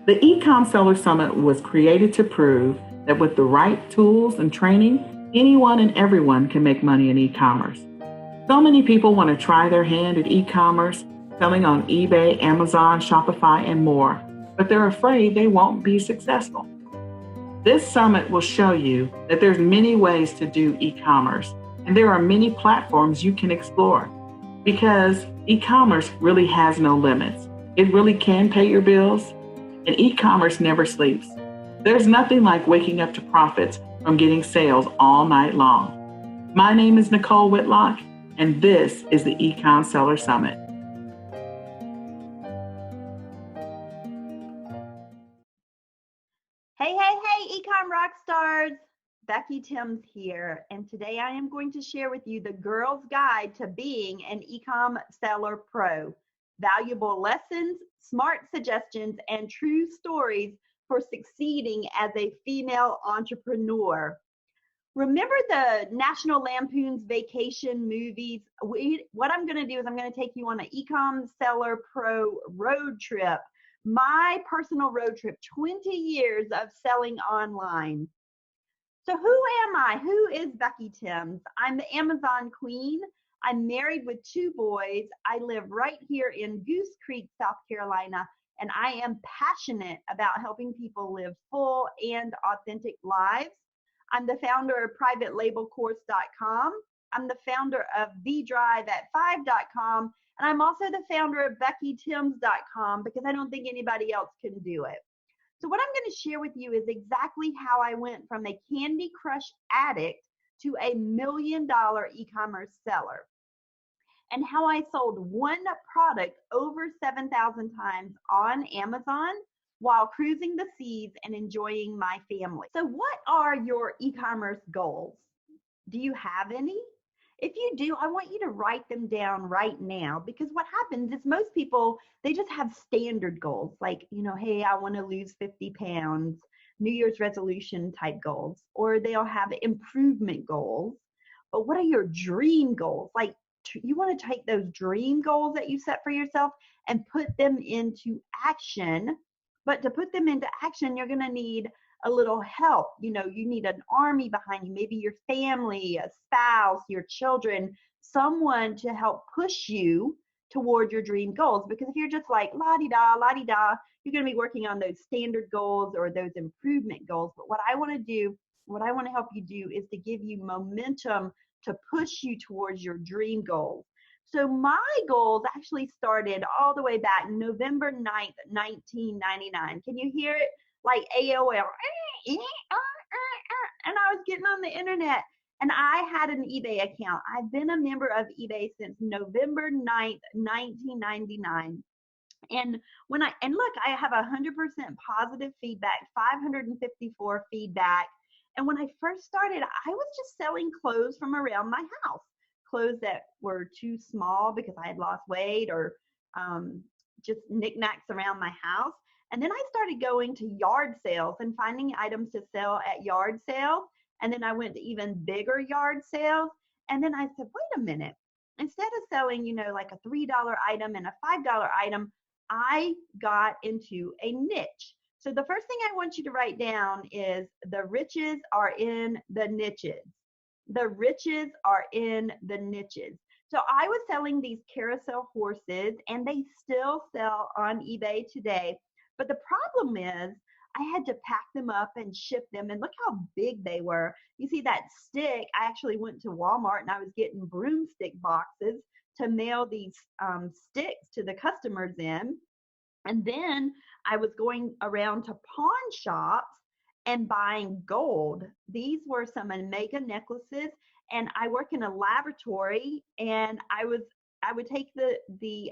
The eCom Seller Summit was created to prove that with the right tools and training, anyone and everyone can make money in e-commerce. So many people want to try their hand at e-commerce, selling on eBay, Amazon, Shopify, and more, but they're afraid they won't be successful. This summit will show you that there's many ways to do e-commerce, and there are many platforms you can explore, because e-commerce really has no limits. It really can pay your bills, and e-commerce never sleeps. There's nothing like waking up to profits from getting sales all night long. My name is Nicole Whitlock, and this is the eCom Seller Summit. Hey, eCom rock stars! Becky Thames here, and today I am going to share with you the girl's guide to being an eCom seller pro. Valuable lessons, smart suggestions, and true stories for succeeding as a female entrepreneur. Remember the National Lampoon's Vacation movies? What I'm going to do is I'm going to take you on an eCom seller pro road trip. My personal road trip, 20 years of selling online. So who am I? Who is Becky Thames? I'm the Amazon queen. I'm married with 2 boys. I live right here in Goose Creek, South Carolina, and I am passionate about helping people live full and authentic lives. I'm the founder of PrivateLabelCourse.com. I'm the founder of VDriveAt5.com. And I'm also the founder of BeckyThames.com because I don't think anybody else can do it. So what I'm going to share with you is exactly how I went from a Candy Crush addict to a $1 million e-commerce seller, and how I sold one product over 7,000 times on Amazon while cruising the seas and enjoying my family. So what are your e-commerce goals? Do you have any? If you do, I want you to write them down right now, because what happens is most people, they just have standard goals like, hey, I want to lose 50 pounds, New Year's resolution type goals, or they'll have improvement goals. But what are your dream goals? Like, you want to take those dream goals that you set for yourself and put them into action. But to put them into action, you're going to need a little help. You need an army behind you, maybe your family, a spouse, your children, someone to help push you toward your dream goals. Because if you're just like la-di-da, la-di-da, you're going to be working on those standard goals or those improvement goals. But what I want to help you do is to give you momentum to push you towards your dream goals. So my goals actually started all the way back November 9th, 1999. Can you hear it? Like AOL. And I was getting on the internet, and I had an eBay account. I've been a member of eBay since November 9th, 1999. And look, I have 100% positive feedback, 554 feedback. And when I first started, I was just selling clothes from around my house, clothes that were too small because I had lost weight, or just knickknacks around my house. And then I started going to yard sales and finding items to sell at yard sales. And then I went to even bigger yard sales. And then I said, wait a minute, instead of selling, like a $3 item and a $5 item, I got into a niche. So the first thing I want you to write down is the riches are in the niches. The riches are in the niches. So I was selling these carousel horses, and they still sell on eBay today. But the problem is I had to pack them up and ship them, and look how big they were. You see that stick? I actually went to Walmart and I was getting broomstick boxes to mail these sticks to the customers in. And then I was going around to pawn shops and buying gold. These were some Omega necklaces, and I work in a laboratory, and I would take the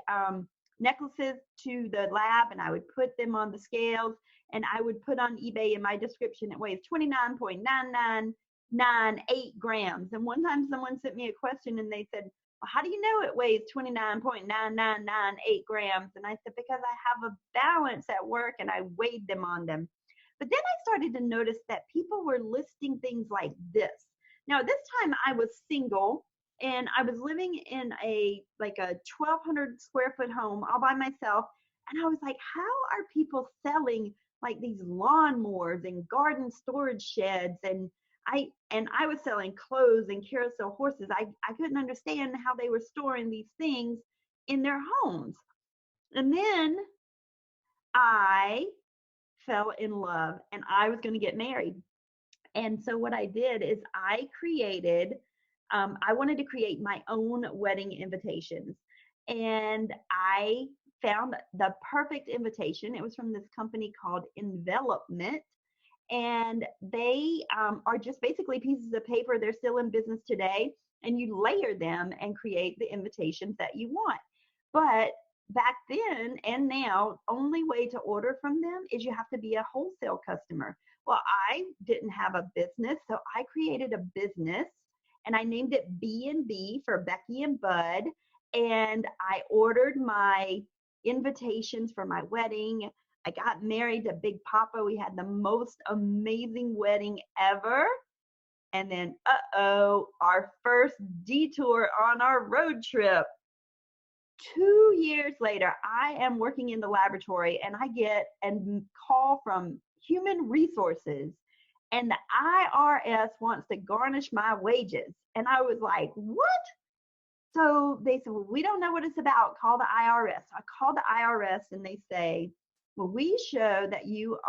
necklaces to the lab, and I would put them on the scales, and I would put on eBay in my description, it weighs 29.9998 grams. And one time someone sent me a question, and they said, well, how do you know it weighs 29.9998 grams? And I said, because I have a balance at work and I weighed them on them. But then I started to notice that people were listing things like this. Now, at this time I was single, and I was living in a 1,200 square foot home all by myself, And I was like, how are people selling like these lawnmowers and garden storage sheds? And I was selling clothes and carousel horses. I couldn't understand how they were storing these things in their homes. And then I fell in love and I was going to get married. And so what I did is I wanted to create my own wedding invitations. And I found the perfect invitation. It was from this company called Envelopment. And they are just basically pieces of paper. They're still in business today. And you layer them and create the invitations that you want. But back then and now, only way to order from them is you have to be a wholesale customer. Well, I didn't have a business, so I created a business and I named it B&B for Becky and Bud. And I ordered my invitations for my wedding. I got married to Big Papa. We had the most amazing wedding ever. And then, our first detour on our road trip. 2 years later, I am working in the laboratory and I get a call from Human Resources and the IRS wants to garnish my wages. And I was like, what? So they said, well, we don't know what it's about. Call the IRS. So I called the IRS and they say, well, we show that you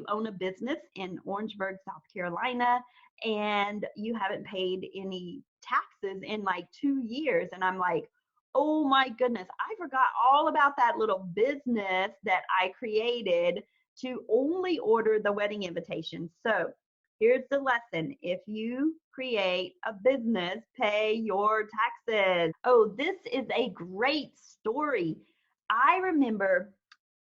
own a business in Orangeburg, South Carolina, and you haven't paid any taxes in like 2 years. And I'm like, oh my goodness, I forgot all about that little business that I created to only order the wedding invitation. So here's the lesson. If you create a business, pay your taxes. Oh, this is a great story. I remember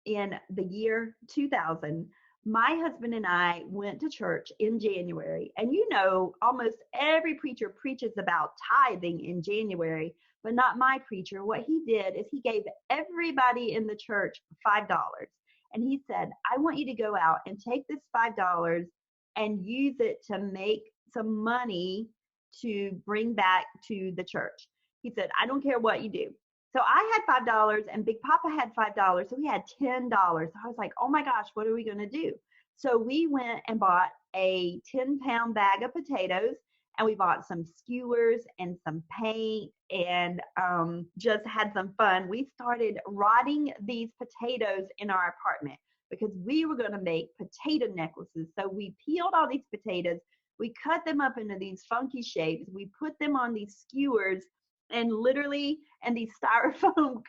in the year 2000, my husband and I went to church in January. And you know, almost every preacher preaches about tithing in January, but not my preacher. What he did is he gave everybody in the church $5. And he said, I want you to go out and take this $5 and use it to make some money to bring back to the church. He said, I don't care what you do. So I had $5 and Big Papa had $5. So we had $10. So I was like, oh my gosh, what are we going to do? So we went and bought a 10-pound bag of potatoes and we bought some skewers and some paint and just had some fun. We started rotting these potatoes in our apartment because we were going to make potato necklaces. So we peeled all these potatoes. We cut them up into these funky shapes. We put them on these skewers and literally, and these styrofoam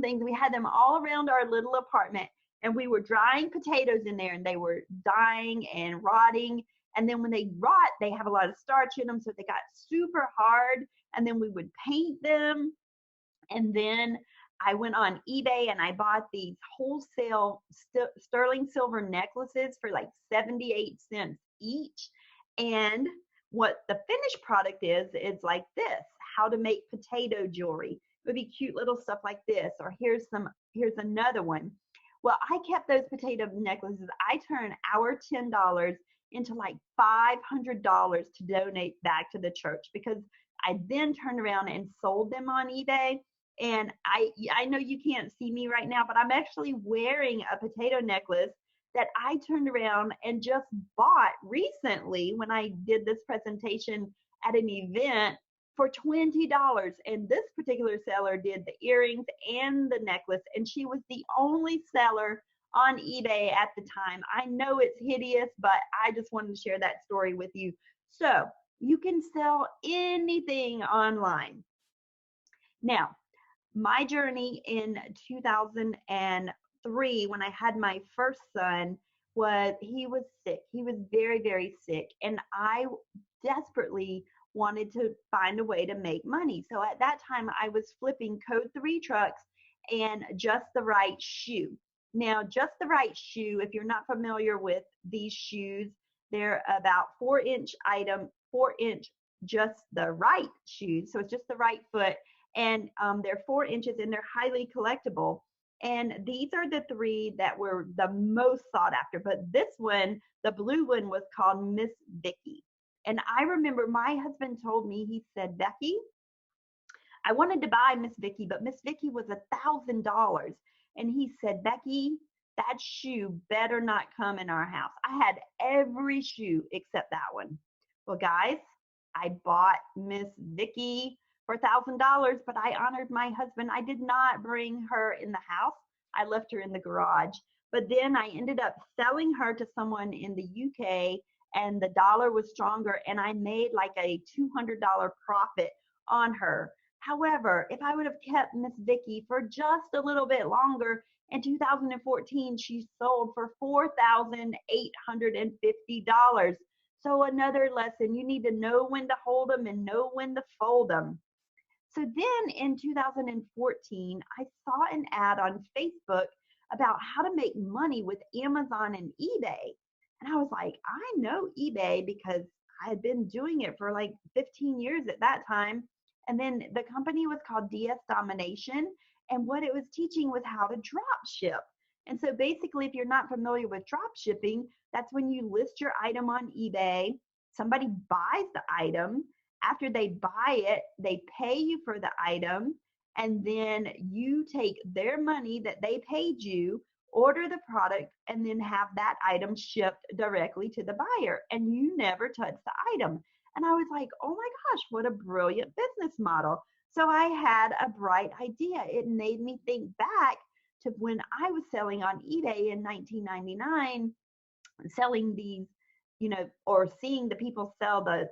things, we had them all around our little apartment. And we were drying potatoes in there and they were dying and rotting. And then when they rot, they have a lot of starch in them. So they got super hard. And then we would paint them. And then I went on eBay and I bought these wholesale sterling silver necklaces for like 78 cents each. And what the finished product is like this: how to make potato jewelry. It would be cute little stuff like this, or here's another one. Well, I kept those potato necklaces. I turned our $10 into like $500 to donate back to the church because I then turned around and sold them on eBay. And I know you can't see me right now, but I'm actually wearing a potato necklace that I turned around and just bought recently when I did this presentation at an event for $20. And this particular seller did the earrings and the necklace, and she was the only seller on eBay at the time. I know it's hideous, but I just wanted to share that story with you. So you can sell anything online. Now, my journey in 2003, when I had my first son, he was sick. He was very, very sick. And I desperately wanted to find a way to make money. So at that time, I was flipping Code 3 trucks and Just the Right shoe. Now, Just the Right shoe, if you're not familiar with these shoes, they're about 4-inch Just the Right shoes. So it's just the right foot. And they're 4 inches and they're highly collectible. And these are the three that were the most sought after. But this one, the blue one, was called Miss Becky. And I remember my husband told me, he said, Becky, I wanted to buy Miss Vicky, but Miss Vicky was $1,000. And he said, Becky, that shoe better not come in our house. I had every shoe except that one. Well, guys, I bought Miss Vicky for $1,000, but I honored my husband. I did not bring her in the house. I left her in the garage. But then I ended up selling her to someone in the UK, and the dollar was stronger, and I made like a $200 profit on her. However, if I would have kept Miss Vicky for just a little bit longer, in 2014, she sold for $4,850. So another lesson, you need to know when to hold them and know when to fold them. So then in 2014, I saw an ad on Facebook about how to make money with Amazon and eBay. And I was like, I know eBay because I had been doing it for like 15 years at that time. And then the company was called DS Domination. And what it was teaching was how to drop ship. And so basically, if you're not familiar with drop shipping, that's when you list your item on eBay, somebody buys the item. After they buy it, they pay you for the item, and then you take their money that they paid you, order the product, and then have that item shipped directly to the buyer, and you never touch the item. And I was like, oh my gosh, what a brilliant business model. So I had a bright idea. It made me think back to when I was selling on eBay in 1999, selling these, or seeing the people sell the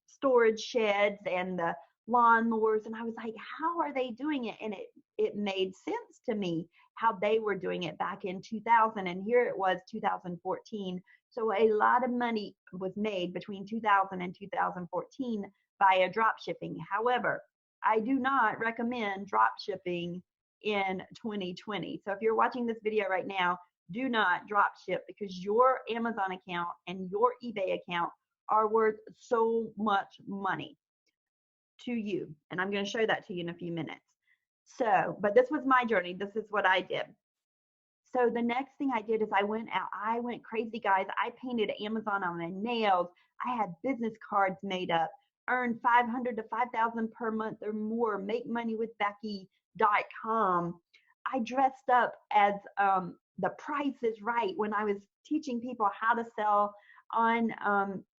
storage sheds and the lawnmowers, and I was like, how are they doing it? And it made sense to me how they were doing it back in 2000, and here it was 2014. So a lot of money was made between 2000 and 2014 via drop shipping. However, I do not recommend drop shipping in 2020. So if you're watching this video right now, do not drop ship, because your Amazon account and your eBay account are worth so much money to you. And I'm going to show that to you in a few minutes. So, but this was my journey. This is what I did. So the next thing I did is I went out. I went crazy, guys. I painted Amazon on my nails. I had business cards made up. Earn 500 to 5,000 per month or more. Make money with Becky.com. I dressed up as the Price is Right when I was teaching people how to sell on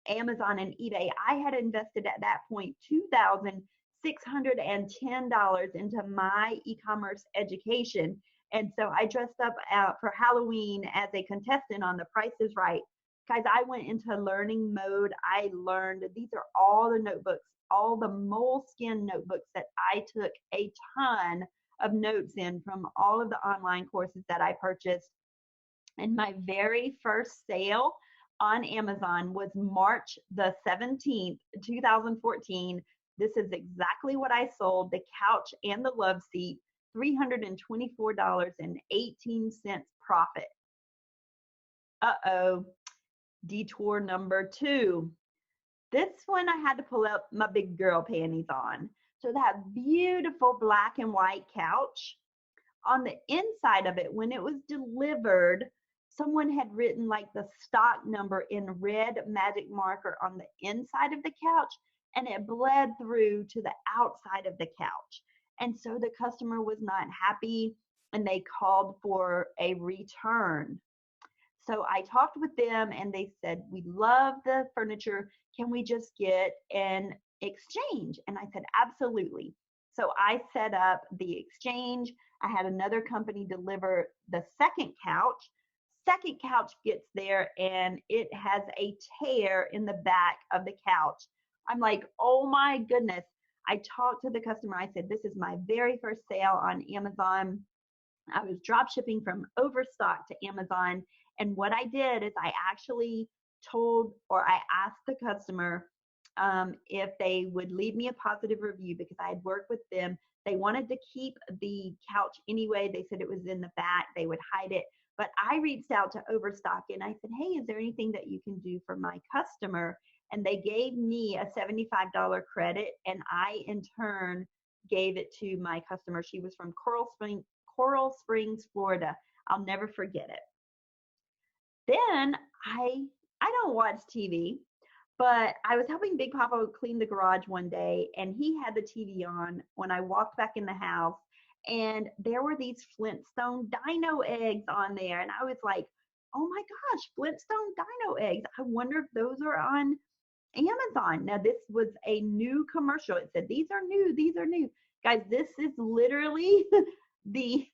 Amazon and eBay. I had invested at that point $2,610 into my e-commerce education. And so I dressed up for Halloween as a contestant on The Price is Right. Guys, I went into learning mode. I learned, these are all the notebooks, all the moleskin notebooks that I took a ton of notes in from all of the online courses that I purchased. And my very first sale on Amazon was March the 17th, 2014. This is exactly what I sold: the couch and the love seat, $324.18 profit. Uh-oh, detour number 2. This one I had to pull up my big girl panties on. So that beautiful black and white couch, on the inside of it, when it was delivered, someone had written like the stock number in red magic marker on the inside of the couch, and it bled through to the outside of the couch. And so the customer was not happy, and they called for a return. So I talked with them, and they said, we love the furniture. Can we just get an exchange? And I said, absolutely. So I set up the exchange. I had another company deliver the second couch. Second couch gets there, and it has a tear in the back of the couch. I'm like, oh my goodness. I talked to the customer. I said, this is my very first sale on Amazon. I was drop shipping from Overstock to Amazon. And what I did is I actually I asked the customer if they would leave me a positive review, because I had worked with them. They wanted to keep the couch anyway. They said it was in the back. They would hide it. But I reached out to Overstock, and I said, hey, is there anything that you can do for my customer? And they gave me a $75 credit, and I, in turn, gave it to my customer. She was from Coral Springs, Florida. I'll never forget it. Then I don't watch TV, But I was helping Big Papa clean the garage one day, and he had the TV on when I walked back in the house, and there were these Flintstone dino eggs on there. And I was like, oh my gosh, Flintstone dino eggs. I wonder if those are on Amazon. Now, this was a new commercial. It said, these are new, these are new. Guys, this is literally the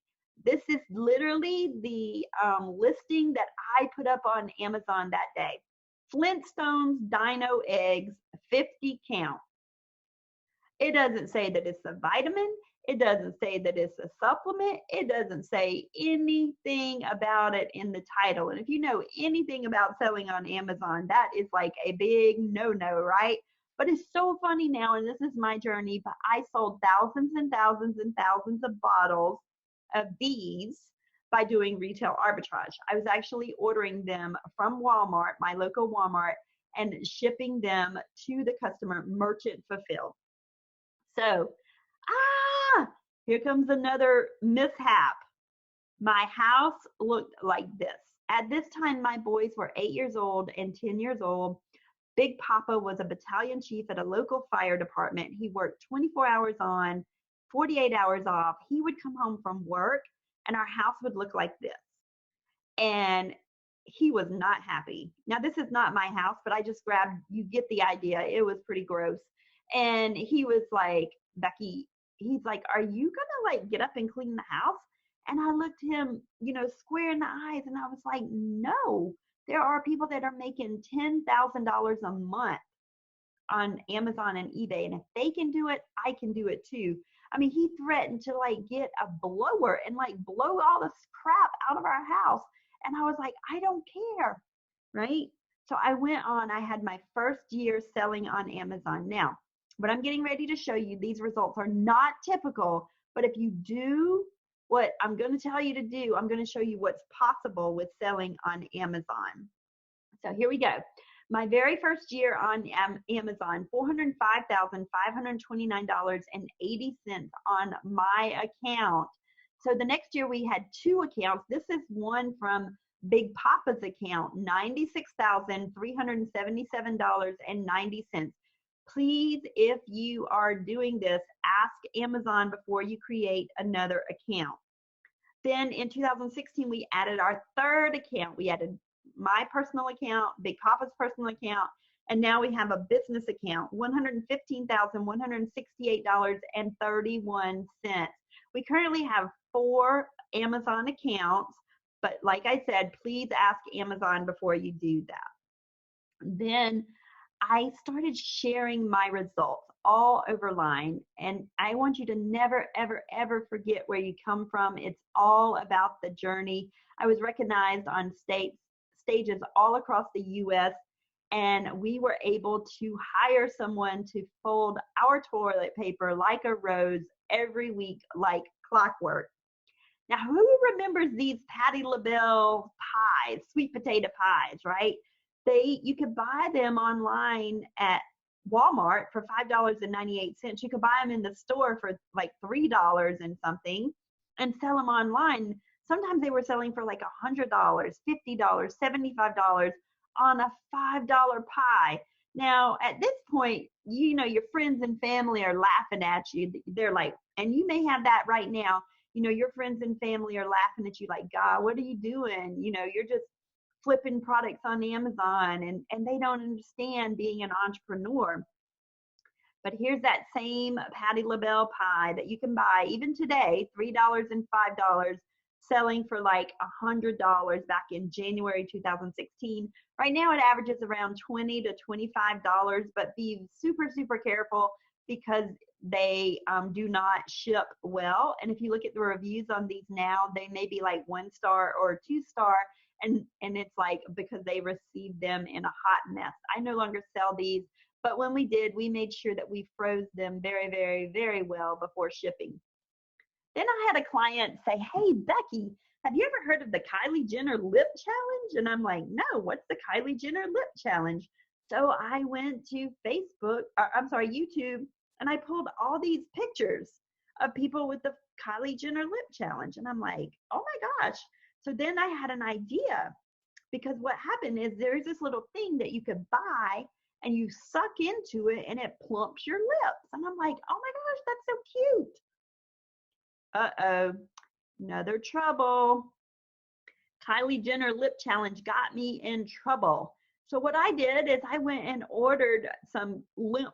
listing that I put up on Amazon that day. Flintstones dino eggs, 50 count. It doesn't say that it's a vitamin. It doesn't say that it's a supplement. It doesn't say anything about it in the title. And if you know anything about selling on Amazon, that is like a big no-no, right? But it's so funny now, and this is my journey, but I sold thousands and thousands and thousands of bottles of these by doing retail arbitrage. I was actually ordering them from Walmart, my local Walmart, and shipping them to the customer, merchant fulfilled. So, here comes another mishap. My house looked like this. At this time, my boys were 8 years old and 10 years old. Big Papa was a battalion chief at a local fire department. He worked 24 hours on, 48 hours off. He would come home from work and our house would look like this. And he was not happy. Now, this is not my house, but I just grabbed, you get the idea. It was pretty gross. And he was like, Becky, he's like, are you gonna like get up and clean the house? And I looked him, square in the eyes, and I was like, no, there are people that are making $10,000 a month on Amazon and eBay. And if they can do it, I can do it too. I mean, he threatened to like get a blower and like blow all this crap out of our house. And I was like, I don't care, right? So I went on, I had my first year selling on Amazon. Now, what I'm getting ready to show you, these results are not typical, but if you do what I'm going to tell you to do, I'm going to show you what's possible with selling on Amazon. So here we go. My very first year on Amazon, $405,529.80 on my account. So the next year we had two accounts. This is one from Big Papa's account, $96,377.90. Please, if you are doing this, ask Amazon before you create another account. Then in 2016, we added our third account. We added my personal account, Big Papa's personal account, and now we have a business account, $115,168.31. We currently have 4 Amazon accounts, but like I said, please ask Amazon before you do that. Then I started sharing my results all over line, and I want you to never, ever, ever forget where you come from. It's all about the journey. I was recognized on stages all across the U.S., and we were able to hire someone to fold our toilet paper like a rose every week, like clockwork. Now, who remembers these Patti LaBelle pies, sweet potato pies, right? You could buy them online at Walmart for $5.98. You could buy them in the store for like $3 and something and sell them online. Sometimes they were selling for like $100, $50, $75 on a $5 pie. Now, at this point, your friends and family are laughing at you. They're like, and you may have that right now. Your friends and family are laughing at you like, God, what are you doing? You're just flipping products on Amazon, and they don't understand being an entrepreneur. But here's that same Patti LaBelle pie that you can buy even today, $3 and $5, selling for like $100 back in January 2016. Right now it averages around $20 to $25, but be super, super careful because they do not ship well. And if you look at the reviews on these now, they may be like 1 star or 2 star. And it's like because they received them in a hot mess. I no longer sell these, but when we did, we made sure that we froze them very, very, very well before shipping. Then I had a client say, hey, Becky, have you ever heard of the Kylie Jenner lip challenge? And I'm like, no, what's the Kylie Jenner lip challenge? So I went to YouTube, and I pulled all these pictures of people with the Kylie Jenner lip challenge. And I'm like, oh my gosh. So then I had an idea, because what happened is there's this little thing that you could buy, and you suck into it and it plumps your lips. And I'm like, oh my gosh, that's so cute. Uh-oh, another trouble. Kylie Jenner lip challenge got me in trouble. So what I did is I went and ordered some lip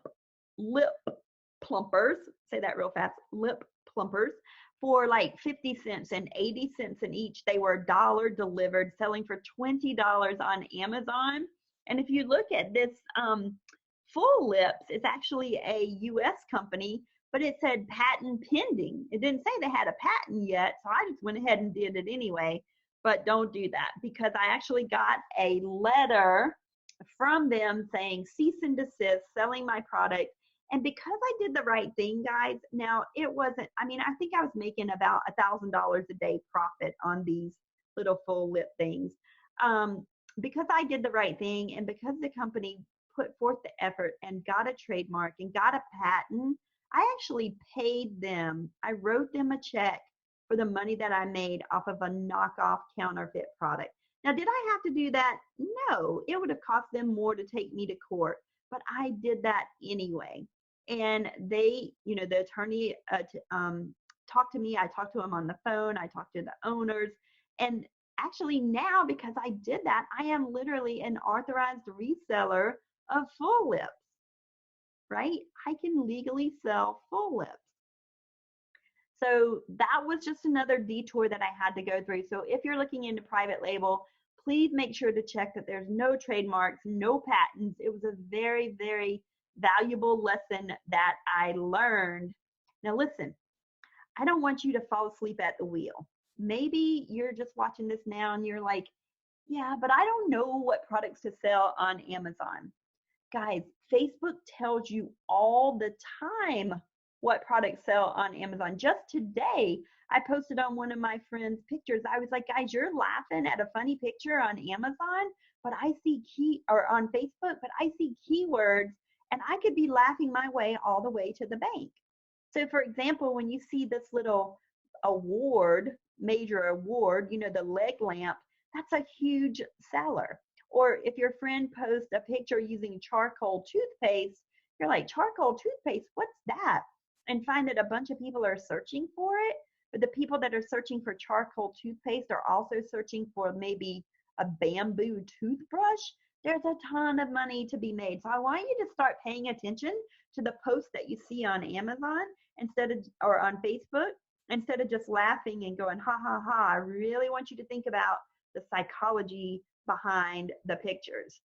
plumpers. Say that real fast. Lip plumpers for like 50 cents and 80 cents in each. They were $1 delivered, selling for $20 on Amazon. And if you look at this Full Lips, it's actually a US company, but it said patent pending. It didn't say they had a patent yet, so I just went ahead and did it anyway. But don't do that, because I actually got a letter from them saying cease and desist selling my product. And because I did the right thing, guys, now it wasn't, I mean, I think I was making about $1,000 a day profit on these little full lip things. Because I did the right thing, and because the company put forth the effort and got a trademark and got a patent, I actually paid them. I wrote them a check for the money that I made off of a knockoff counterfeit product. Now, did I have to do that? No, it would have cost them more to take me to court, but I did that anyway. And they, the attorney talked to me. I talked to him on the phone. I talked to the owners. And actually now, because I did that, I am literally an authorized reseller of Full Lips, right? I can legally sell Full Lips. So that was just another detour that I had to go through. So if you're looking into private label, please make sure to check that there's no trademarks, no patents. It was a very, very valuable lesson that I learned. Now listen, I don't want you to fall asleep at the wheel. Maybe you're just watching this now and you're like, yeah, but I don't know what products to sell on Amazon. Guys, Facebook tells you all the time what products sell on Amazon. Just today, I posted on one of my friends' pictures. I was like, guys, you're laughing at a funny picture on Amazon, but I see or on Facebook, but I see keywords, and I could be laughing my way all the way to the bank. So for example, when you see this little major award, the leg lamp, that's a huge seller. Or if your friend posts a picture using charcoal toothpaste, you're like, charcoal toothpaste, what's that? And find that a bunch of people are searching for it, but the people that are searching for charcoal toothpaste are also searching for maybe a bamboo toothbrush. There's a ton of money to be made. So I want you to start paying attention to the posts that you see on Amazon or on Facebook, instead of just laughing and going, ha, ha, ha. I really want you to think about the psychology behind the pictures.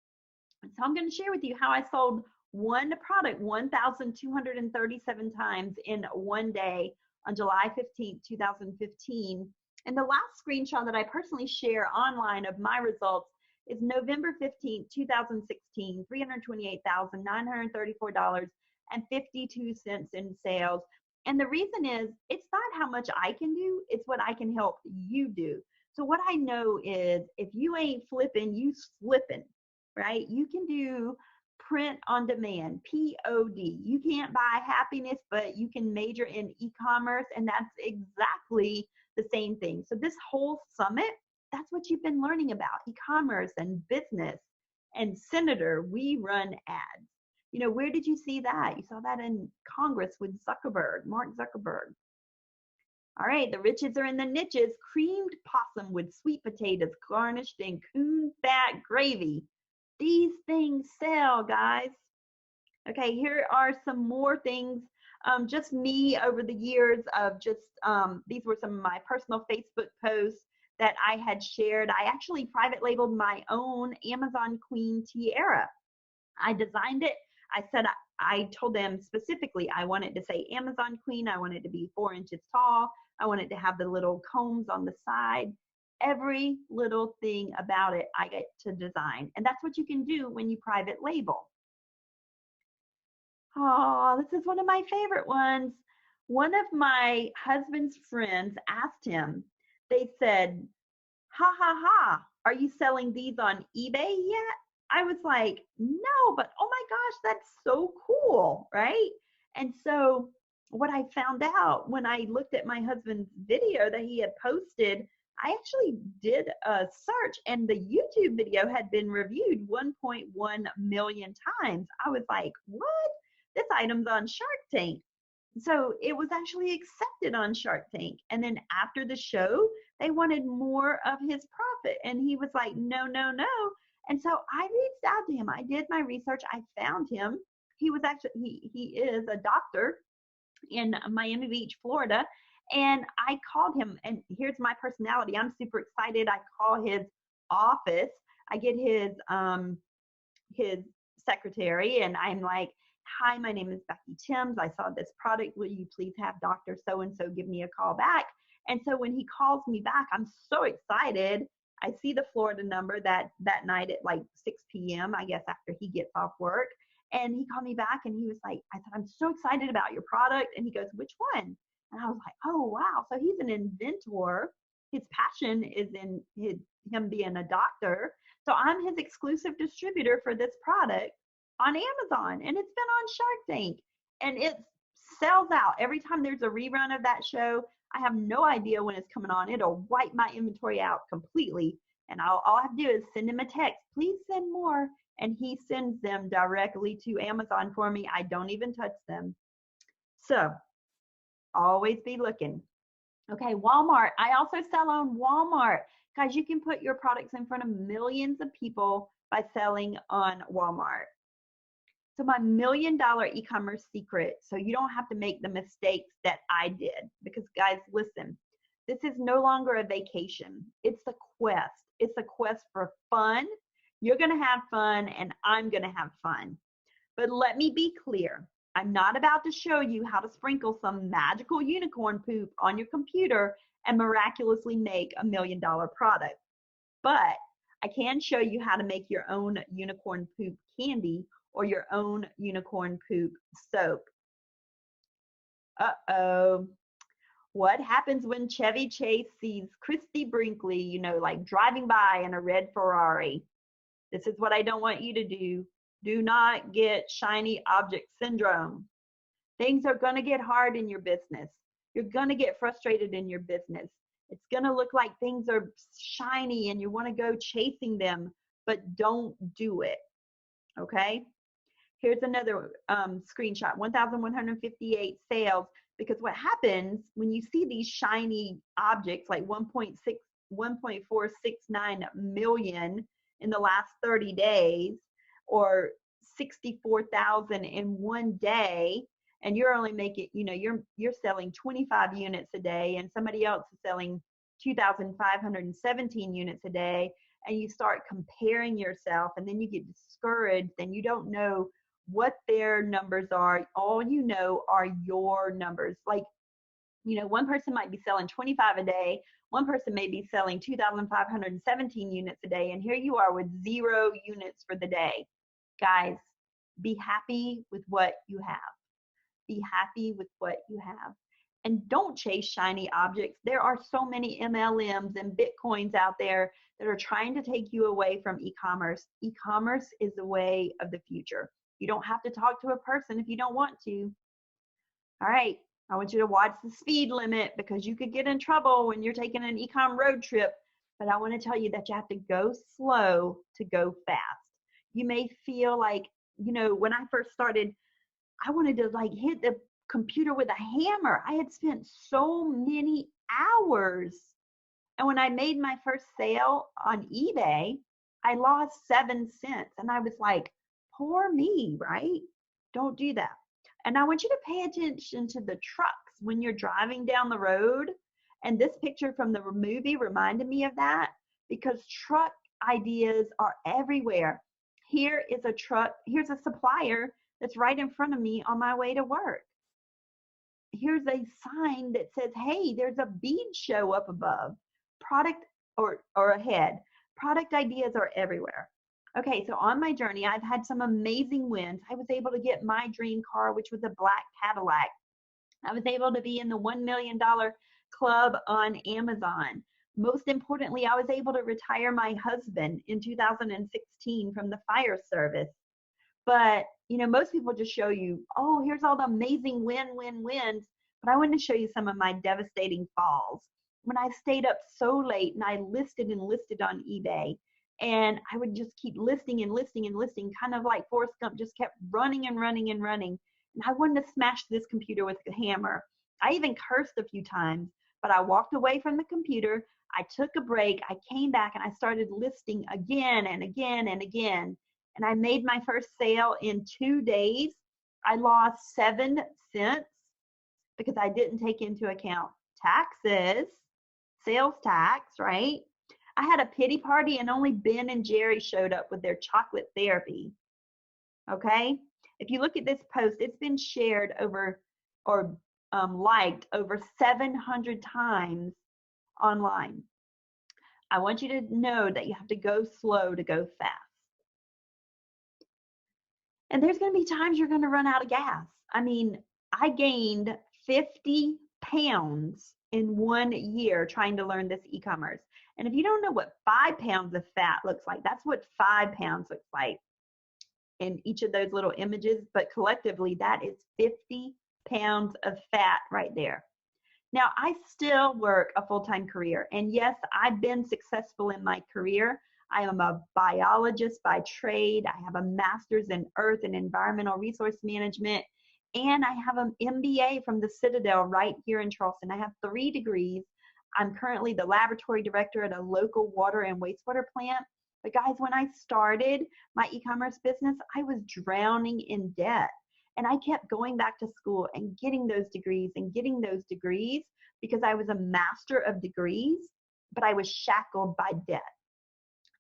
So I'm going to share with you how I sold one product 1,237 times in one day on July 15th, 2015. And the last screenshot that I personally share online of my results is November 15th, 2016, $328,934.52 in sales. And the reason is, it's not how much I can do, it's what I can help you do. So what I know is, if you ain't flipping, you slipping, right? You can do print on demand, POD. You can't buy happiness, but you can major in e-commerce, and that's exactly the same thing. So this whole summit, that's what you've been learning about, e-commerce and business. And Senator, we run ads. Where did you see that? You saw that in Congress with Mark Zuckerberg. All right, the riches are in the niches. Creamed possum with sweet potatoes garnished in coon fat gravy. These things sell, guys. Okay, here are some more things. Just me over the years of these were some of my personal Facebook posts that I had shared. I actually private labeled my own Amazon Queen tiara. I designed it. I told them specifically I wanted to say Amazon Queen. I wanted it to be 4 inches tall. I wanted to have the little combs on the side. Every little thing about it I get to design. And that's what you can do when you private label. Oh, this is one of my favorite ones. One of my husband's friends asked him, they said, ha ha ha, are you selling these on eBay yet? I was like, no, but oh my gosh, that's so cool, right? And so what I found out when I looked at my husband's video that he had posted I actually did a search and the YouTube video had been reviewed 1.1 million times. I was like, what? This item's on Shark Tank. So it was actually accepted on Shark Tank. And then after the show, they wanted more of his profit. And he was like, no, no, no. And so I reached out to him. I did my research. I found him. He was actually, he is a doctor in Miami Beach, Florida. And I called him, and here's my personality. I'm super excited. I call his office. I get his secretary, and I'm like, hi, my name is Becky Thames. I saw this product. Will you please have Dr. So-and-so give me a call back? And so when he calls me back, I'm so excited. I see the Florida number that night at like 6 p.m., I guess after he gets off work. And he called me back and he was like, I said, I'm so excited about your product. And he goes, which one? And I was like, oh, wow. So he's an inventor. His passion is in him being a doctor. So I'm his exclusive distributor for this product on Amazon. And it's been on Shark Tank. And it sells out. Every time there's a rerun of that show, I have no idea when it's coming on. It'll wipe my inventory out completely. And all I have to do is send him a text. Please send more. And he sends them directly to Amazon for me. I don't even touch them. So always be looking. Okay, Walmart. I also sell on Walmart. Guys, you can put your products in front of millions of people by selling on Walmart. So my $1 million e-commerce secret, so you don't have to make the mistakes that I did. Because guys, listen, this is no longer a vacation. It's a quest. It's a quest for fun. You're going to have fun and I'm going to have fun. But let me be clear. I'm not about to show you how to sprinkle some magical unicorn poop on your computer and miraculously make $1 million product. But I can show you how to make your own unicorn poop candy or your own unicorn poop soap. Uh-oh. What happens when Chevy Chase sees Christy Brinkley, you know, like driving by in a red Ferrari? This is what I don't want you to do. Do not get shiny object syndrome. Things are going to get hard in your business. You're going to get frustrated in your business. It's going to look like things are shiny and you want to go chasing them, but don't do it. Okay? Here's another screenshot, 1,158 sales, because what happens when you see these shiny objects like 1.469 million in the last 30 days or 64,000 in one day, and you're only making, you know, you're selling 25 units a day and somebody else is selling 2,517 units a day, and you start comparing yourself and then you get discouraged and you don't know what their numbers are. All you know are your numbers. Like, you know, one person might be selling 25 a day. One person may be selling 2,517 units a day. And here you are with 0 units for the day. Guys, be happy with what you have. Be happy with what you have. And don't chase shiny objects. There are so many MLMs and Bitcoins out there that are trying to take you away from e-commerce. E-commerce is the way of the future. You don't have to talk to a person if you don't want to. All right, I want you to watch the speed limit because you could get in trouble when you're taking an e-com road trip. But I want to tell you that you have to go slow to go fast. You may feel like, you know, when I first started, I wanted to like hit the computer with a hammer. I had spent so many hours. And when I made my first sale on eBay, I lost 7 cents. And I was like, poor me, right? Don't do that. And I want you to pay attention to the trucks when you're driving down the road. And this picture from the movie reminded me of that because truck ideas are everywhere. Here is a truck. Here's a supplier that's right in front of me on my way to work. Here's a sign that says, hey, there's a bead show up above. Product or ahead. Product ideas are everywhere. Okay, so on my journey, I've had some amazing wins. I was able to get my dream car, which was a black Cadillac. I was able to be in the $1 million club on Amazon. Most importantly, I was able to retire my husband in 2016 from the fire service. But, you know, most people just show you, oh, here's all the amazing wins. But I want to show you some of my devastating falls. when I stayed up so late and I listed and listed on eBay, and I would just keep listing and listing and listing, kind of like Forrest Gump, just kept running and running and running. And I wanted to smash this computer with a hammer. I even cursed a few times, but I walked away from the computer. I took a break. I came back and I started listing again and again and again. And I made my first sale in 2 days. I lost 7 cents because I didn't take into account taxes, sales tax, right? I had a pity party and only Ben and Jerry showed up with their chocolate therapy. Okay? If you look at this post, it's been shared over or liked over 700 times online. I want you to know that you have to go slow to go fast. And there's going to be times you're going to run out of gas. I mean, I gained 50 pounds in 1 year trying to learn this e-commerce. And if you don't know what 5 pounds of fat looks like, that's what 5 pounds looks like in each of those little images. But collectively, that is 50 pounds of fat right there. Now, I still work a full-time career. And yes, I've been successful in my career. I am a biologist by trade. I have a master's in earth and environmental resource management. And I have an MBA from the Citadel right here in Charleston. I have 3 degrees. I'm currently the laboratory director at a local water and wastewater plant. But guys, when I started my e-commerce business, I was drowning in debt. And I kept going back to school and getting those degrees and getting those degrees because I was a master of degrees, but I was shackled by debt.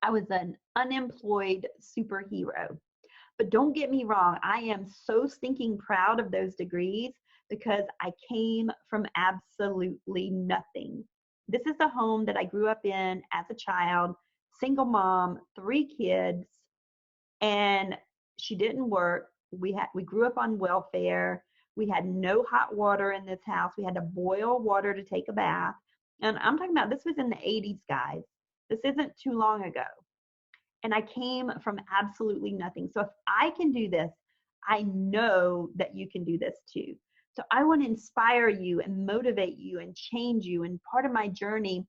I was an unemployed superhero. But don't get me wrong, I am so stinking proud of those degrees because I came from absolutely nothing. This is the home that I grew up in as a child, single mom, 3 kids, and she didn't work. We grew up on welfare. We had no hot water in this house. We had to boil water to take a bath. And I'm talking about this was in the 80s, guys. This isn't too long ago. And I came from absolutely nothing. So if I can do this, I know that you can do this too. So I want to inspire you and motivate you and change you. And part of my journey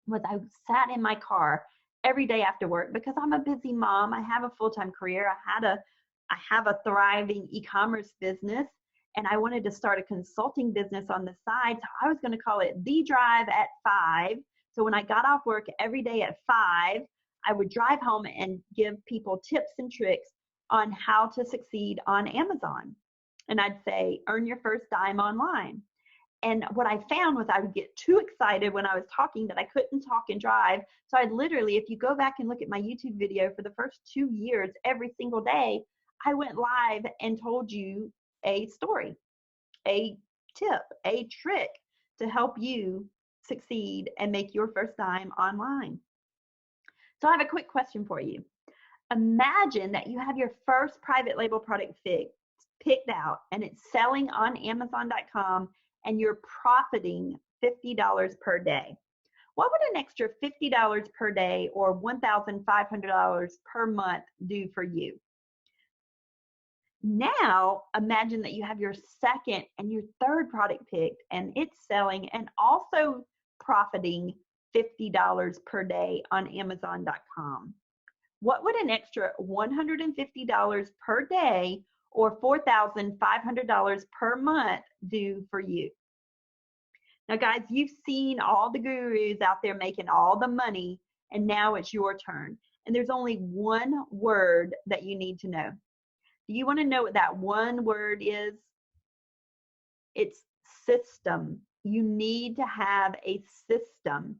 was I sat in my car every day after work because I'm a busy mom. I have a full-time career. I have a thriving e-commerce business, and I wanted to start a consulting business on the side. So I was going to call it The Drive at 5. So when I got off work every day at 5, I would drive home and give people tips and tricks on how to succeed on Amazon. And I'd say, earn your first dime online. And what I found was I would get too excited when I was talking that I couldn't talk and drive. So I'd literally, if you go back and look at my YouTube video for the first 2 years, every single day, I went live and told you a story, a tip, a trick to help you succeed and make your first dime online. So I have a quick question for you. Imagine that you have your first private label product picked out and it's selling on Amazon.com and you're profiting $50 per day. What would an extra $50 per day or $1,500 per month do for you? Now, imagine that you have your second and your third product picked and it's selling and also profiting $50 per day on Amazon.com. What would an extra $150 per day or $4,500 per month do for you? Now, guys, you've seen all the gurus out there making all the money, and now it's your turn. And there's only one word that you need to know. Do you want to know what that one word is? It's system. You need to have a system.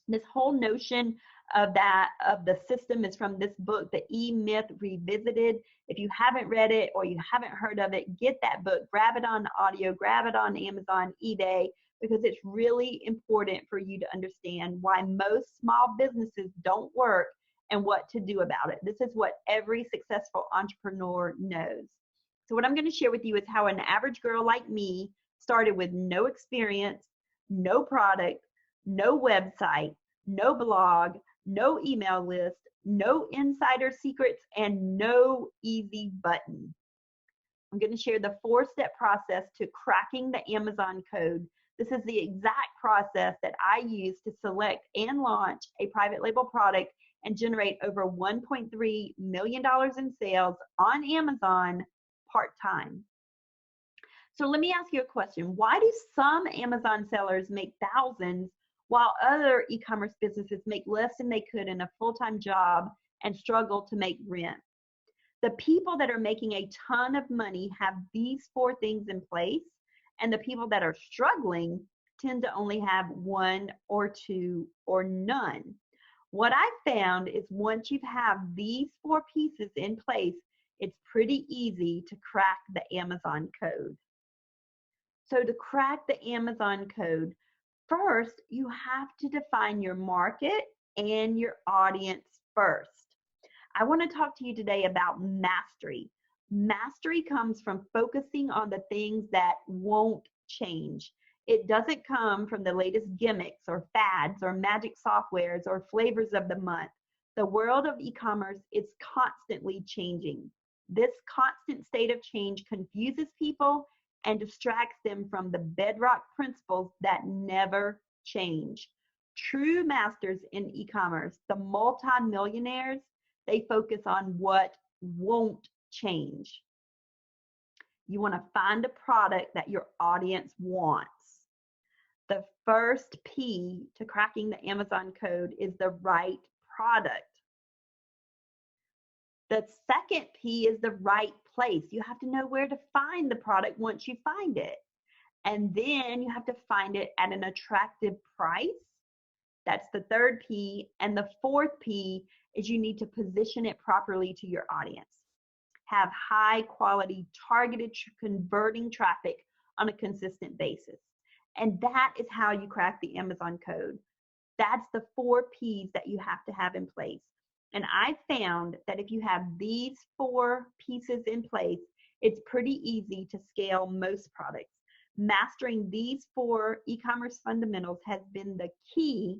This whole notion of the system is from this book, The E-Myth Revisited. If you haven't read it or you haven't heard of it, get that book, grab it on audio, grab it on Amazon, eBay, because it's really important for you to understand why most small businesses don't work and what to do about it. This is what every successful entrepreneur knows. So what I'm going to share with you is how an average girl like me started with no experience, no product, no website, no blog, no email list, no insider secrets, and no easy button. I'm going to share the 4-step process to cracking the Amazon code This is the exact process that I use to select and launch a private label product and generate over $1.3 million in sales on Amazon part-time. So let me ask you a question. Why do some Amazon sellers make thousands while other e-commerce businesses make less than they could in a full-time job and struggle to make rent? The people that are making a ton of money have these 4 things in place, and the people that are struggling tend to only have 1 or 2 or none. What I found is once you have these 4 pieces in place, it's pretty easy to crack the Amazon code. So to crack the Amazon code, first, you have to define your market and your audience first. I want to talk to you today about mastery. Mastery comes from focusing on the things that won't change. It doesn't come from the latest gimmicks or fads or magic softwares or flavors of the month. The world of e-commerce is constantly changing. This constant state of change confuses people and distracts them from the bedrock principles that never change. True masters in e-commerce, the multi-millionaires, they focus on what won't change. You want to find a product that your audience wants. The first P to cracking the Amazon code is the right product. The second P is the right place. You have to know where to find the product once you find it. And then you have to find it at an attractive price. That's the third P. And the fourth P is you need to position it properly to your audience. Have high quality, targeted, converting traffic on a consistent basis. And that is how you crack the Amazon code. That's the 4 Ps that you have to have in place. And I found that if you have these 4 pieces in place, it's pretty easy to scale most products. Mastering these 4 e-commerce fundamentals has been the key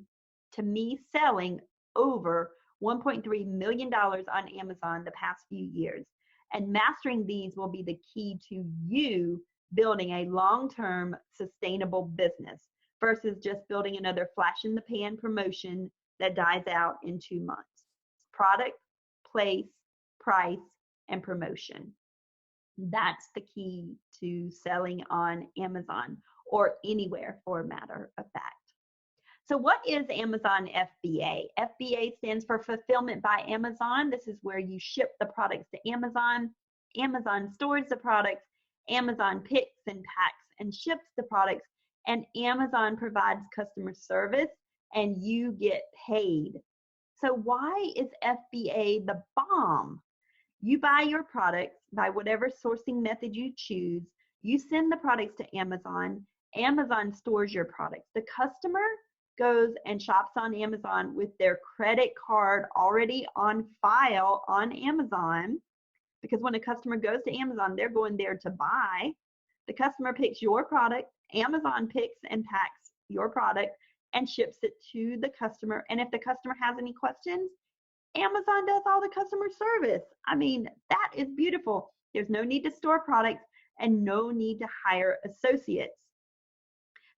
to me selling over $1.3 million on Amazon the past few years. And mastering these will be the key to you building a long-term sustainable business versus just building another flash in the pan promotion that dies out in 2 months. Product, place, price, and promotion. That's the key to selling on Amazon or anywhere for a matter of fact. So what is Amazon FBA? FBA stands for Fulfillment by Amazon. This is where you ship the products to Amazon. Amazon stores the products. Amazon picks and packs and ships the products. And Amazon provides customer service and you get paid. So why is FBA the bomb? You buy your products by whatever sourcing method you choose. You send the products to Amazon. Amazon stores your products. The customer goes and shops on Amazon with their credit card already on file on Amazon, because when a customer goes to Amazon, they're going there to buy. The customer picks your product. Amazon picks and packs your product and ships it to the customer. And if the customer has any questions, Amazon does all the customer service. I mean, that is beautiful. There's no need to store products and no need to hire associates.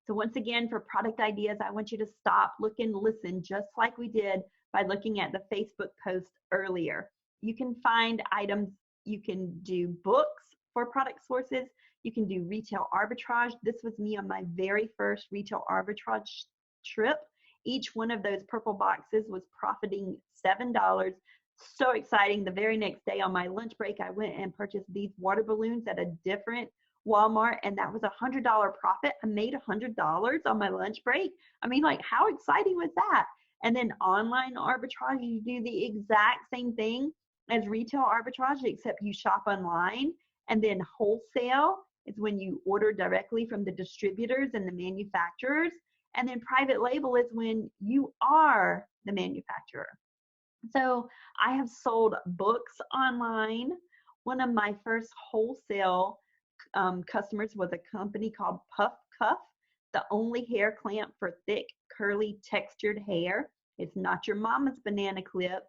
So once again, for product ideas, I want you to stop, look, and listen, just like we did by looking at the Facebook post earlier. You can find items, you can do books for product sources, you can do retail arbitrage. This was me on my very first retail arbitrage trip. Each one of those purple boxes was profiting $7. So exciting. The very next day on my lunch break, I went and purchased these water balloons at a different Walmart, and that was a $100 profit. I made $100 on my lunch break. I mean, like, how exciting was that? And then online arbitrage, you do the exact same thing as retail arbitrage, except you shop online. And then wholesale is when you order directly from the distributors and the manufacturers. And then private label is when you are the manufacturer. So I have sold books online. One of my first wholesale customers was a company called Puff Cuff, the only hair clamp for thick, curly, textured hair. It's not your mama's banana clip.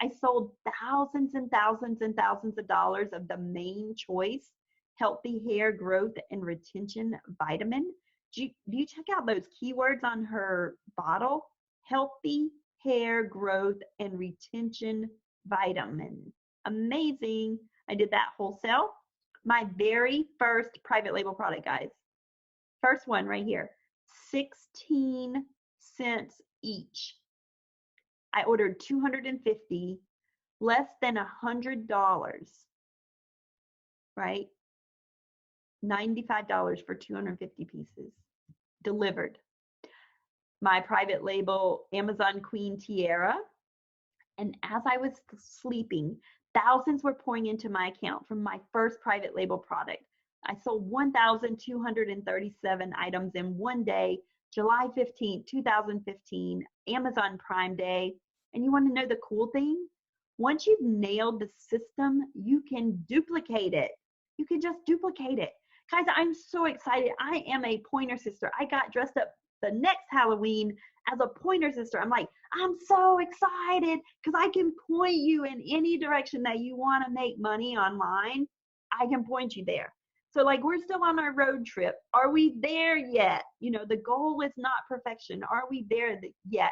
I sold thousands and thousands and thousands of dollars of the Main Choice Healthy Hair Growth and Retention Vitamin. Do you check out those keywords on her bottle? Healthy hair growth and retention vitamin. Amazing. I did that wholesale. My very first private label product, guys. First one right here, 16 cents each. I ordered 250, less than $100, right? $95 for 250 pieces delivered. My private label Amazon Queen Tiara. And as I was sleeping, thousands were pouring into my account from my first private label product. I sold 1,237 items in one day, July 15th, 2015, Amazon Prime Day. And you want to know the cool thing? Once you've nailed the system, you can duplicate it. You can just duplicate it. Guys, I'm so excited. I am a pointer sister. I got dressed up the next Halloween as a pointer sister. I'm like, I'm so excited because I can point you in any direction that you want to make money online. I can point you there. So like we're still on our road trip. Are we there yet? You know, the goal is not perfection. Are we there yet?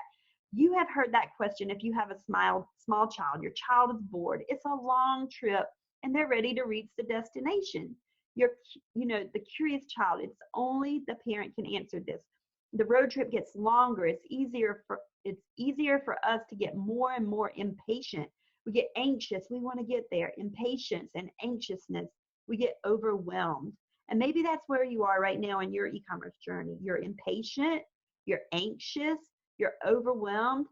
You have heard that question if you have a small child. Your child is bored. It's a long trip and they're ready to reach the destination. The curious child, it's only the parent can answer this. The road trip gets longer. It's easier for us to get more and more impatient. We get anxious. We want to get there. Impatience and anxiousness. We get overwhelmed. And maybe that's where you are right now in your e-commerce journey. You're impatient, you're anxious, you're overwhelmed,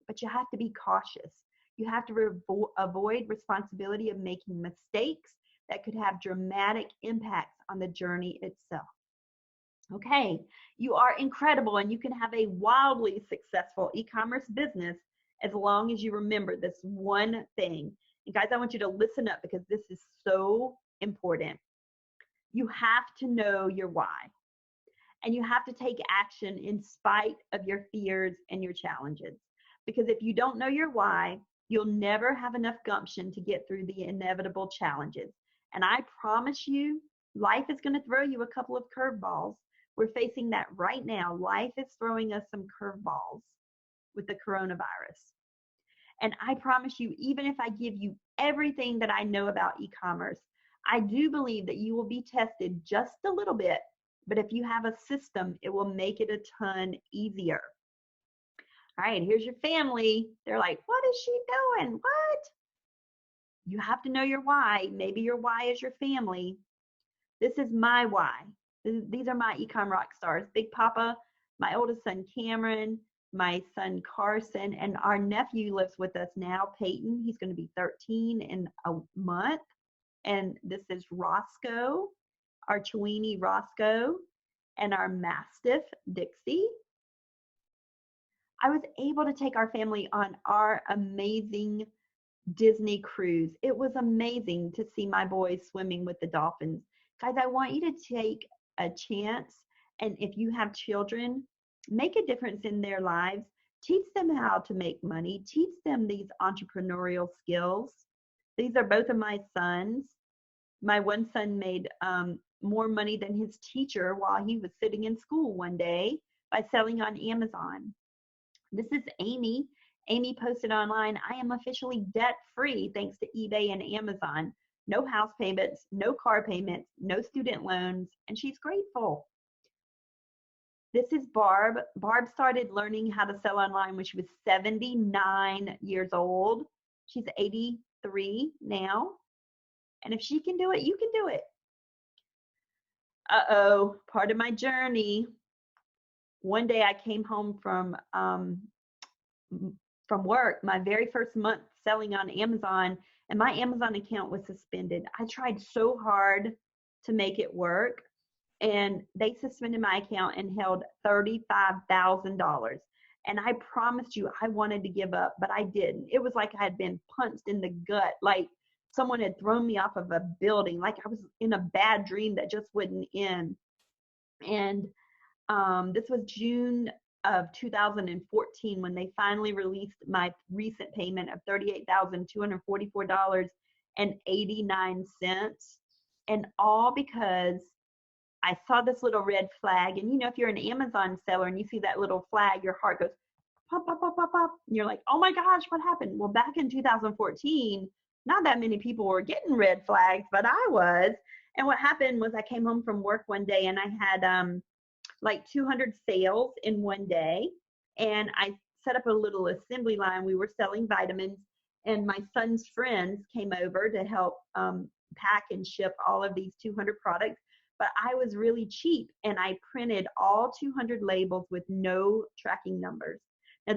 but you have to be cautious. You have to avoid responsibility of making mistakes that could have dramatic impacts on the journey itself. Okay, you are incredible and you can have a wildly successful e-commerce business as long as you remember this one thing. And guys, I want you to listen up because this is so important. You have to know your why. And you have to take action in spite of your fears and your challenges. Because if you don't know your why, you'll never have enough gumption to get through the inevitable challenges. And I promise you, life is going to throw you a couple of curveballs. We're facing that right now. Life is throwing us some curveballs with the coronavirus. And I promise you, even if I give you everything that I know about e-commerce, I do believe that you will be tested just a little bit. But if you have a system, it will make it a ton easier. All right, here's your family. They're like, what is she doing? What? You have to know your why. Maybe your why is your family. This is my why. These are my eCom rock stars. Big Papa, my oldest son, Cameron, my son, Carson, and our nephew lives with us now, Peyton. He's going to be 13 in a month. And this is Roscoe, our Chiweenie Roscoe, and our Mastiff, Dixie. I was able to take our family on our amazing Disney cruise. It was amazing to see my boys swimming with the dolphins. Guys, I want you to take a chance, and if you have children, make a difference in their lives. Teach them how to make money. Teach them these entrepreneurial skills. These are both of my sons. My one son made more money than his teacher while he was sitting in school one day by selling on Amazon. This is Amy. Amy posted online, I am officially debt-free thanks to eBay and Amazon. No house payments, no car payments, no student loans, and she's grateful. This is Barb. Barb started learning how to sell online when she was 79 years old. She's 83 now. And if she can do it, you can do it. Uh-oh, part of my journey. One day I came home from work, my very first month selling on Amazon, and my Amazon account was suspended. I tried so hard to make it work, and they suspended my account and held $35,000. And I promised you I wanted to give up, but I didn't. It was like I had been punched in the gut, like someone had thrown me off of a building, like I was in a bad dream that just wouldn't end. And this was June of 2014 when they finally released my recent payment of $38,244.89, and all because I saw this little red flag. And you know, if you're an Amazon seller and you see that little flag, your heart goes pop, pop, pop, pop, pop. And you're like, oh my gosh, what happened? Well, back in 2014, not that many people were getting red flags, but I was. And what happened was I came home from work one day and I had like 200 sales in one day. And I set up a little assembly line. We were selling vitamins, and my son's friends came over to help pack and ship all of these 200 products. But I was really cheap, and I printed all 200 labels with no tracking numbers. Now,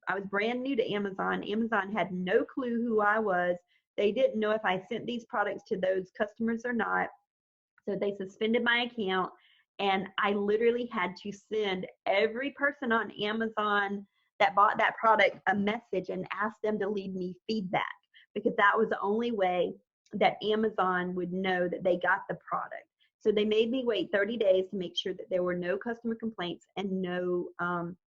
I was brand new to Amazon. Amazon had no clue who I was. They didn't know if I sent these products to those customers or not. So they suspended my account, and I literally had to send every person on Amazon that bought that product a message and ask them to leave me feedback, because that was the only way that Amazon would know that they got the product. So they made me wait 30 days to make sure that there were no customer complaints and no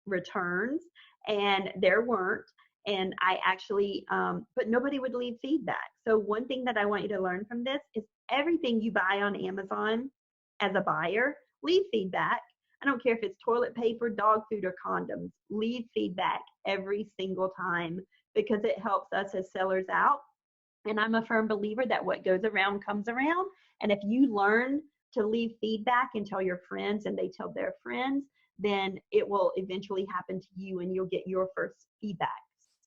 returns, and there weren't. And I actually, but nobody would leave feedback. So one thing that I want you to learn from this is everything you buy on Amazon as a buyer, leave feedback. I don't care if it's toilet paper, dog food, or condoms. Leave feedback every single time, because it helps us as sellers out. And I'm a firm believer that what goes around comes around. And if you learn to leave feedback and tell your friends and they tell their friends, then it will eventually happen to you and you'll get your first feedback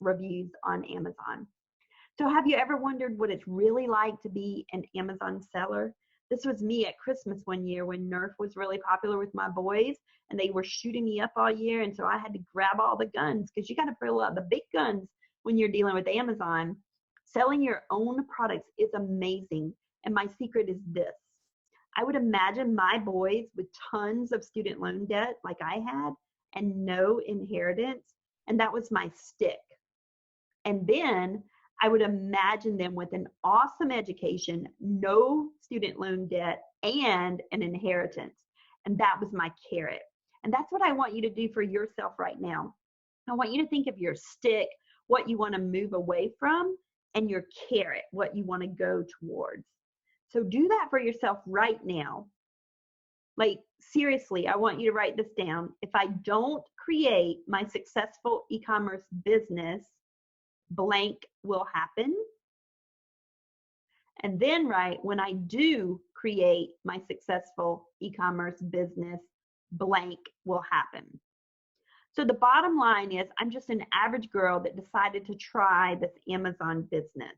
reviews on Amazon. So have you ever wondered what it's really like to be an Amazon seller? This was me at Christmas one year when Nerf was really popular with my boys, and they were shooting me up all year. And so I had to grab all the guns, because you got to pull out the big guns when you're dealing with Amazon. Selling your own products is amazing. And my secret is this. I would imagine my boys with tons of student loan debt like I had and no inheritance, and that was my stick. And then I would imagine them with an awesome education, no student loan debt, and an inheritance. And that was my carrot. And that's what I want you to do for yourself right now. I want you to think of your stick, what you want to move away from, and your carrot, what you want to go towards. So do that for yourself right now. Like, seriously, I want you to write this down. If I don't create my successful e-commerce business, blank will happen. And then write, when I do create my successful e-commerce business, blank will happen. So the bottom line is, I'm just an average girl that decided to try this Amazon business.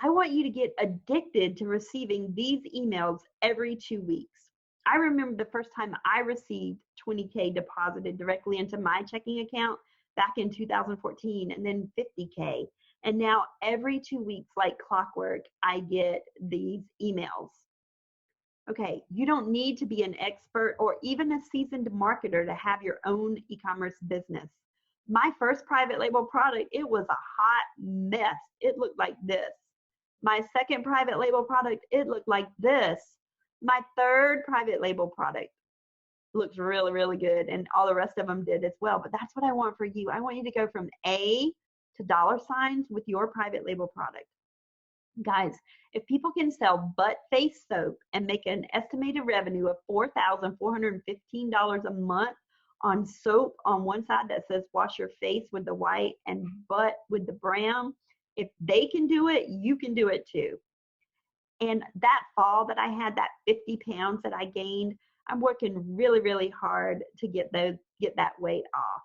I want you to get addicted to receiving these emails every 2 weeks. I remember the first time I received $20K deposited directly into my checking account back in 2014, and then $50K. And now every 2 weeks, like clockwork, I get these emails. Okay, you don't need to be an expert or even a seasoned marketer to have your own e-commerce business. My first private label product, it was a hot mess. It looked like this. My second private label product, it looked like this. My third private label product looks really, really good, and all the rest of them did as well. But that's what I want for you. I want you to go from A to dollar signs with your private label product. Guys, if people can sell butt face soap and make an estimated revenue of $4,415 a month on soap on one side that says wash your face with the white and butt with the brown, if they can do it, you can do it too. And that fall that I had, that 50 pounds that I gained, I'm working really, really hard to get that weight off.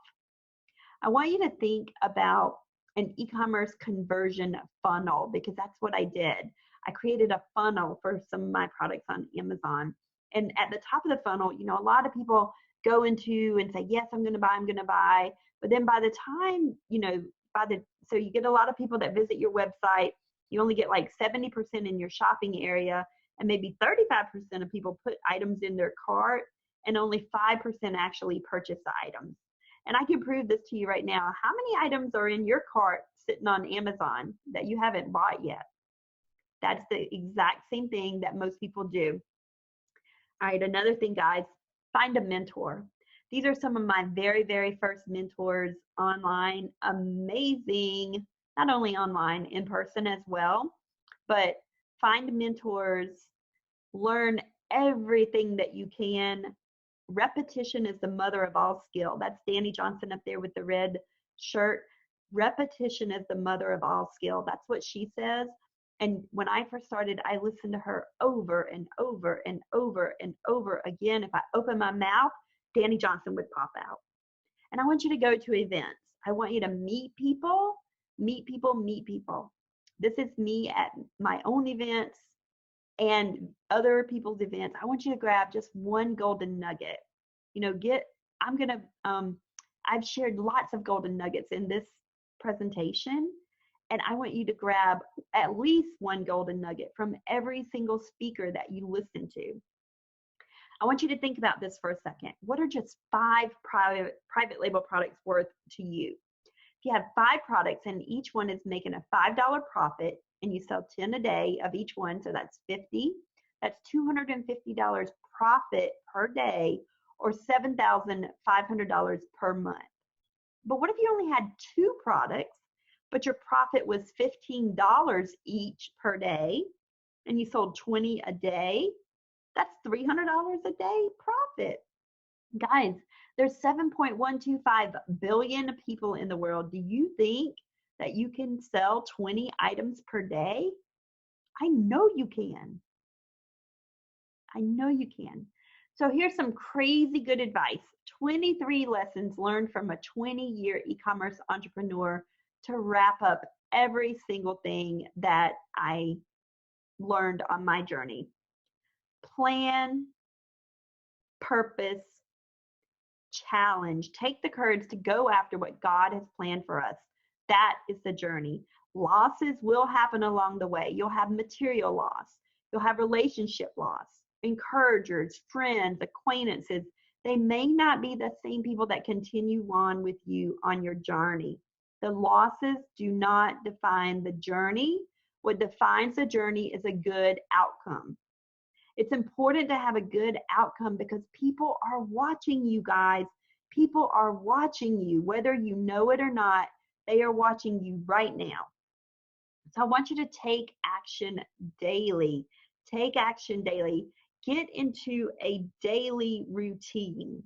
I want you to think about an e-commerce conversion funnel, because that's what I did. I created a funnel for some of my products on Amazon. And at the top of the funnel, you know, a lot of people go into and say, yes, I'm going to buy. But then by the time, you know, so you get a lot of people that visit your website. You only get like 70% in your shopping area, and maybe 35% of people put items in their cart, and only 5% actually purchase the items. And I can prove this to you right now. How many items are in your cart sitting on Amazon that you haven't bought yet? That's the exact same thing that most people do. All right, another thing, guys, find a mentor. These are some of my very, very first mentors online. Amazing, not only online, in person as well. But find mentors, learn everything that you can. Repetition is the mother of all skill. That's Danny Johnson up there with the red shirt. Repetition is the mother of all skill. That's what she says. And when I first started, I listened to her over and over and over and over again. If I open my mouth, Danny Johnson would pop out. And I want you to go to events. I want you to meet people, meet people, meet people. This is me at my own events and other people's events. I want you to grab just one golden nugget. I've shared lots of golden nuggets in this presentation, and I want you to grab at least one golden nugget from every single speaker that you listen to. I want you to think about this for a second. What are just 5 private label products worth to you? If you have 5 products and each one is making a $5 profit and you sell 10 a day of each one, so that's 50, that's $250 profit per day or $7,500 per month. But what if you only had 2 products, but your profit was $15 each per day and you sold 20 a day? That's $300 a day profit. Guys, there's 7.125 billion people in the world. Do you think that you can sell 20 items per day? I know you can. I know you can. So here's some crazy good advice. 23 lessons learned from a 20-year e-commerce entrepreneur to wrap up every single thing that I learned on my journey. Plan, purpose, challenge. Take the courage to go after what God has planned for us. That is the journey. Losses will happen along the way. You'll have material loss. You'll have relationship loss. Encouragers, friends, acquaintances. They may not be the same people that continue on with you on your journey. The losses do not define the journey. What defines the journey is a good outcome. It's important to have a good outcome because people are watching you, guys. People are watching you, whether you know it or not. They are watching you right now. So I want you to take action daily. Take action daily. Get into a daily routine.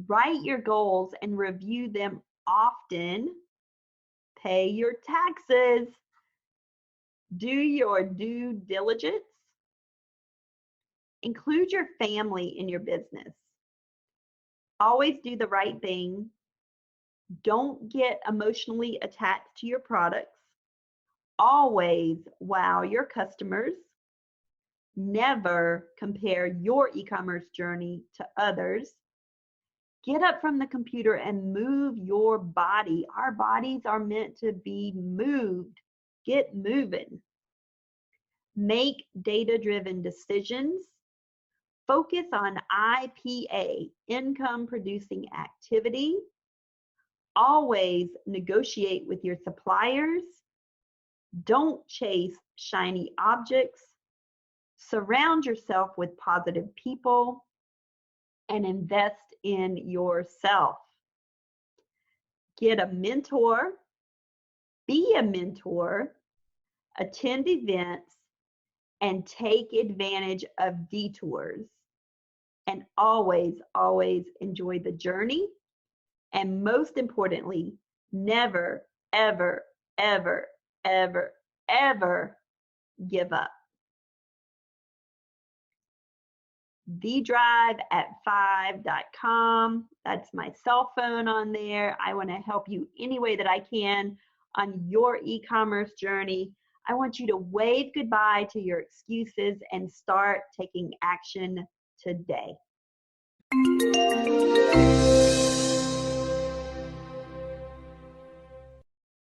Write your goals and review them often. Pay your taxes. Do your due diligence. Include your family in your business. Always do the right thing. Don't get emotionally attached to your products. Always wow your customers. Never compare your e-commerce journey to others. Get up from the computer and move your body. Our bodies are meant to be moved. Get moving. Make data-driven decisions. Focus on IPA, income producing activity. Always negotiate with your suppliers. Don't chase shiny objects. Surround yourself with positive people and invest in yourself. Get a mentor. Be a mentor. Attend events and take advantage of detours. And always, always enjoy the journey. And most importantly, never, ever, ever, ever, ever give up. thedrive@5.com. That's my cell phone on there. I want to help you any way that I can on your e-commerce journey. I want you to wave goodbye to your excuses and start taking action today.